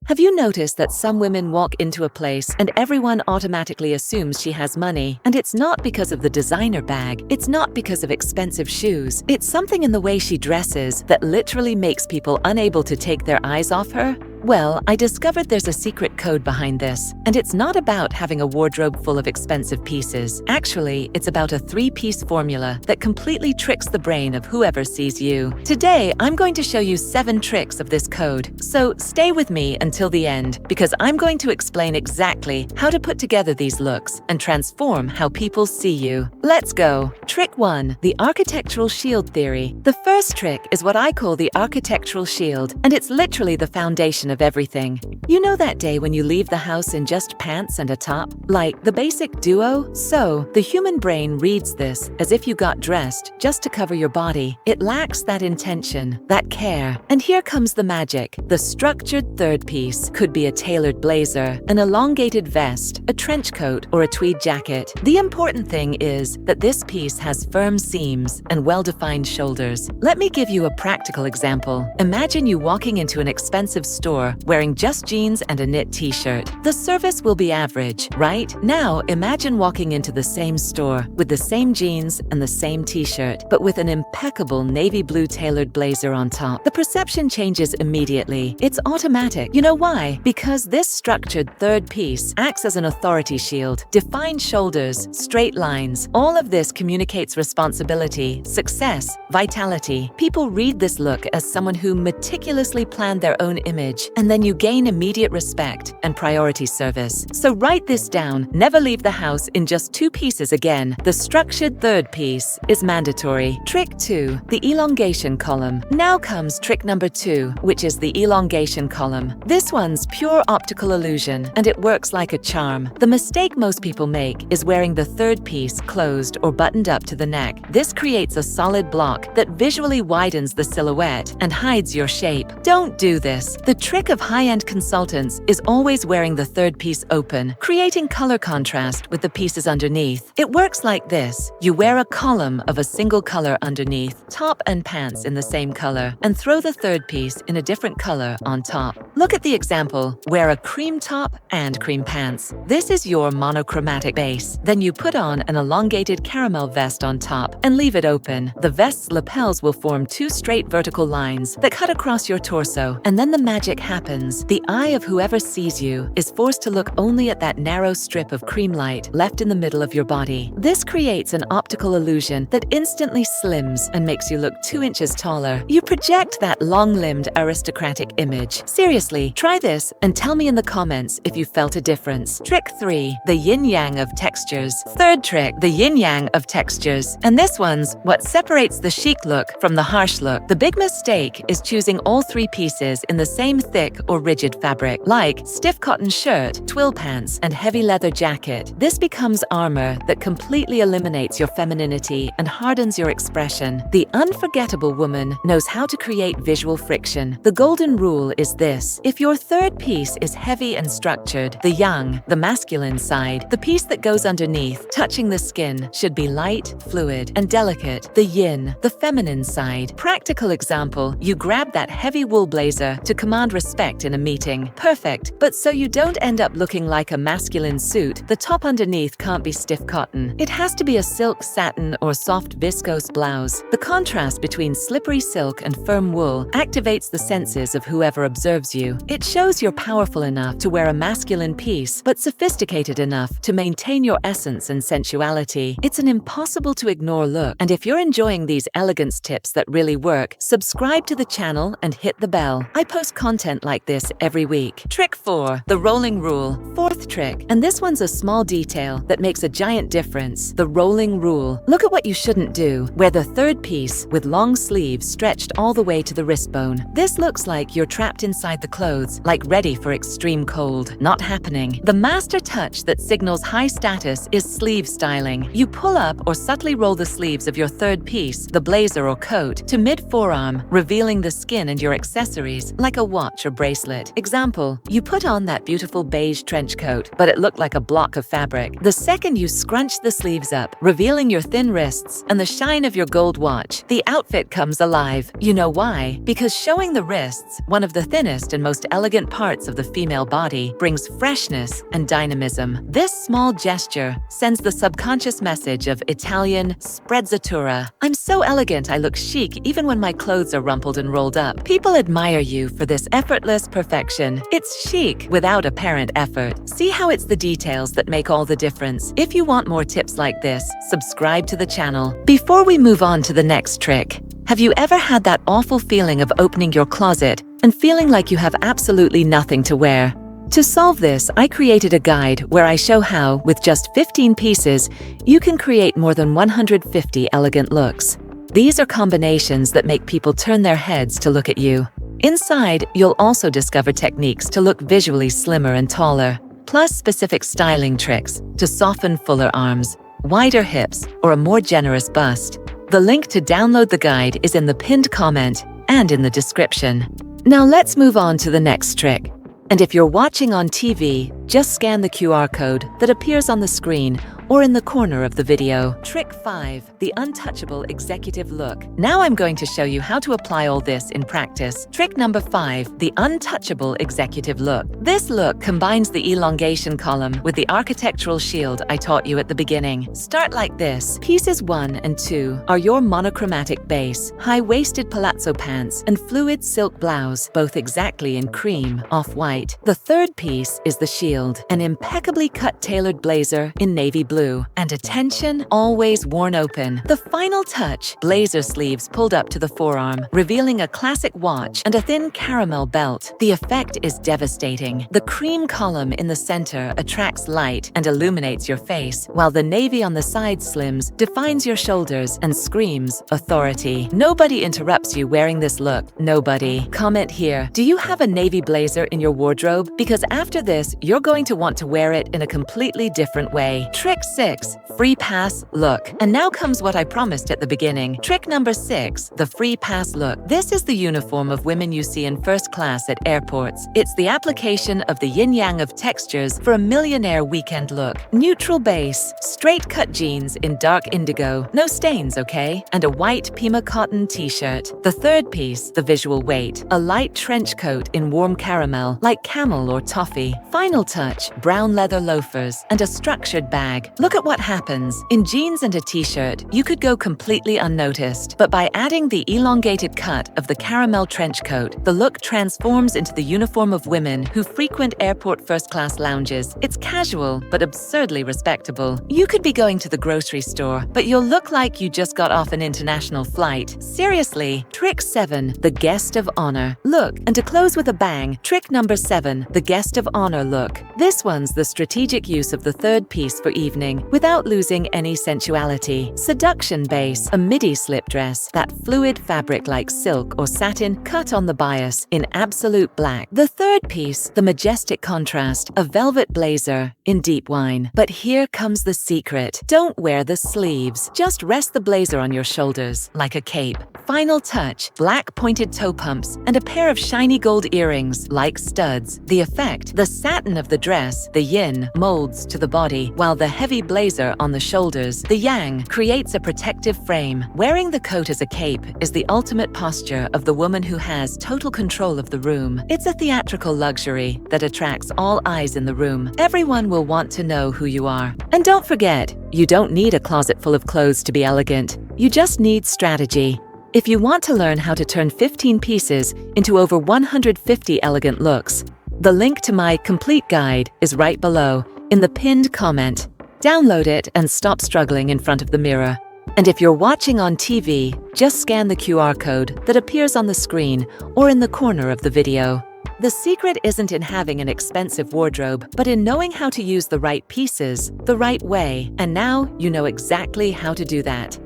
Have you noticed that some women walk into a place and everyone automatically assumes she has money? And it's not because of the designer bag, it's not because of expensive shoes, it's something in the way she dresses that literally makes people unable to take their eyes off her? Well, I discovered there's a secret code behind this, and it's not about having a wardrobe full of expensive pieces. Actually, it's about a 3-piece formula that completely tricks the brain of whoever sees you. Today, I'm going to show you 7 tricks of this code, so stay with me until the end, because I'm going to explain exactly how to put together these looks and transform how people see you. Let's go! Trick 1. The architectural shield theory. The first trick is what I call the architectural shield, and it's literally the foundation of everything. You know that day when you leave the house in just pants and a top? Like the basic duo? So, the human brain reads this as if you got dressed just to cover your body. It lacks that intention, that care. And here comes the magic. The structured third piece could be a tailored blazer, an elongated vest, a trench coat, or a tweed jacket. The important thing is that this piece has firm seams and well-defined shoulders. Let me give you a practical example. Imagine you walking into an expensive store wearing just jeans and a knit t-shirt. The service will be average, right? Now, imagine walking into the same store with the same jeans and the same t-shirt, but with an impeccable navy blue tailored blazer on top. The perception changes immediately. It's automatic. You know why? Because this structured third piece acts as an authority shield. Defined shoulders, straight lines. All of this communicates responsibility, success, vitality. People read this look as someone who meticulously planned their own image, and then you gain immediate respect and priority service. So write this down. Never leave the house in just 2 pieces again. The structured third piece is mandatory. Trick 2. The elongation column. Now comes trick number 2, which is the elongation column. This one's pure optical illusion, and it works like a charm. The mistake most people make is wearing the third piece closed or buttoned up to the neck. This creates a solid block that visually widens the silhouette and hides your shape. Don't do this. The trick of high-end consultants is always wearing the third piece open, creating color contrast with the pieces underneath. It works like this. You wear a column of a single color underneath, top and pants in the same color, and throw the third piece in a different color on top. Look at the example. Wear a cream top and cream pants. This is your monochromatic base. Then you put on an elongated caramel vest on top and leave it open. The vest's lapels will form 2 straight vertical lines that cut across your torso, and then the magic happens. The eye of whoever sees you is forced to look only at that narrow strip of cream light left in the middle of your body. This creates an optical illusion that instantly slims and makes you look 2 inches taller. You project that long-limbed aristocratic image. Seriously, try this and tell me in the comments if you felt a difference. Trick 3. The yin-yang of textures. Third trick, the yin-yang of textures. And this one's what separates the chic look from the harsh look. The big mistake is choosing all 3 pieces in the same thick or rigid fabric, like stiff cotton shirt, twill pants, and heavy leather jacket. This becomes armor that completely eliminates your femininity and hardens your expression. The unforgettable woman knows how to create visual friction. The golden rule is this: if your third piece is heavy and structured, the yang, the masculine side, the piece that goes underneath, touching the skin, should be light, fluid, and delicate. The yin, the feminine side. Practical example, you grab that heavy wool blazer to command respect in a meeting. Perfect, but so you don't end up looking like a masculine suit, the top underneath can't be stiff cotton. It has to be a silk, satin, or soft viscose blouse. The contrast between slippery silk and firm wool activates the senses of whoever observes you. It shows you're powerful enough to wear a masculine piece, but sophisticated enough to maintain your essence and sensuality. It's an impossible to ignore look, and if you're enjoying these elegance tips that really work, subscribe to the channel and hit the bell. I post content like this every week. Trick 4. The rolling rule. Fourth trick, and this one's a small detail that makes a giant difference. The rolling rule. Look at what you shouldn't do. Wear the third piece with long sleeves stretched all the way to the wrist bone. This looks like you're trapped inside the clothes, like ready for extreme cold. Not happening. The master touch that signals high status is sleeve styling. You pull up or subtly roll the sleeves of your third piece, the blazer or coat, to mid-forearm, revealing the skin and your accessories like a watch watch or bracelet. Example, you put on that beautiful beige trench coat, but it looked like a block of fabric. The second you scrunch the sleeves up, revealing your thin wrists and the shine of your gold watch, the outfit comes alive. You know why? Because showing the wrists, one of the thinnest and most elegant parts of the female body, brings freshness and dynamism. This small gesture sends the subconscious message of Italian sprezzatura. I'm so elegant I look chic even when my clothes are rumpled and rolled up. People admire you for this effortless perfection. It's chic without apparent effort. See how it's the details that make all the difference. If you want more tips like this, subscribe to the channel. Before we move on to the next trick, have you ever had that awful feeling of opening your closet and feeling like you have absolutely nothing to wear? To solve this, I created a guide where I show how, with just 15 pieces, you can create more than 150 elegant looks. These are combinations that make people turn their heads to look at you. Inside, you'll also discover techniques to look visually slimmer and taller, plus specific styling tricks to soften fuller arms, wider hips, or a more generous bust. The link to download the guide is in the pinned comment and in the description. Now let's move on to the next trick. And if you're watching on TV, just scan the QR code that appears on the screen or in the corner of the video. Trick 5, the untouchable executive look. Now I'm going to show you how to apply all this in practice. Trick number 5, the untouchable executive look. This look combines the elongation column with the architectural shield I taught you at the beginning. Start like this. Pieces 1 and 2 are your monochromatic base, high-waisted palazzo pants, and fluid silk blouse, both exactly in cream, off-white. The third piece is the shield, an impeccably cut tailored blazer in navy blue. And attention, always worn open. The final touch, blazer sleeves pulled up to the forearm, revealing a classic watch and a thin caramel belt. The effect is devastating. The cream column in the center attracts light and illuminates your face, while the navy on the side slims defines your shoulders and screams authority. Nobody interrupts you wearing this look. Nobody. Comment here. Do you have a navy blazer in your wardrobe? Because after this, you're going to want to wear it in a completely different way. Trick 6, free pass look. And now comes what I promised at the beginning. Trick number 6, the free pass look. This is the uniform of women you see in first class at airports. It's the application of the yin-yang of textures for a millionaire weekend look. Neutral base, straight cut jeans in dark indigo, no stains, okay? And a white Pima cotton t-shirt. The third piece, the visual weight, a light trench coat in warm caramel, like camel or toffee. Final touch, brown leather loafers and a structured bag. Look at what happens. In jeans and a t-shirt, you could go completely unnoticed, but by adding the elongated cut of the caramel trench coat, the look transforms into the uniform of women who frequent airport first-class lounges. It's casual, but absurdly respectable. You could be going to the grocery store, but you'll look like you just got off an international flight. Seriously. Trick 7, the guest of honor look. And to close with a bang, trick number 7, the guest of honor look. This one's the strategic use of the third piece for evening without losing any sensuality. Seduction base, a midi slip dress, that fluid fabric like silk or satin cut on the bias in absolute black. The third piece, the majestic contrast, a velvet blazer in deep wine. But here comes the secret. Don't wear the sleeves. Just rest the blazer on your shoulders like a cape. Final touch, black pointed toe pumps and a pair of shiny gold earrings like studs. The effect, the satin of the dress, the yin, molds to the body, while the heavy blazer on the shoulders, the yang, creates a protective frame. Wearing the coat as a cape is the ultimate posture of the woman who has total control of the room. It's a theatrical luxury that attracts all eyes in the room. Everyone will want to know who you are. And don't forget, you don't need a closet full of clothes to be elegant. You just need strategy. If you want to learn how to turn 15 pieces into over 150 elegant looks, the link to my complete guide is right below in the pinned comment. Download it and stop struggling in front of the mirror. And if you're watching on TV, just scan the QR code that appears on the screen or in the corner of the video. The secret isn't in having an expensive wardrobe, but in knowing how to use the right pieces the right way. And now you know exactly how to do that.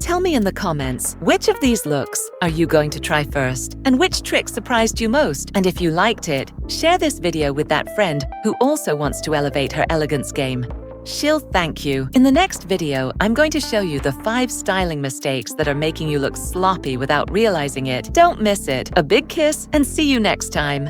Tell me in the comments, which of these looks are you going to try first? And which trick surprised you most? And if you liked it, share this video with that friend who also wants to elevate her elegance game. She'll thank you. In the next video, I'm going to show you the 5 styling mistakes that are making you look sloppy without realizing it. Don't miss it. A big kiss and see you next time.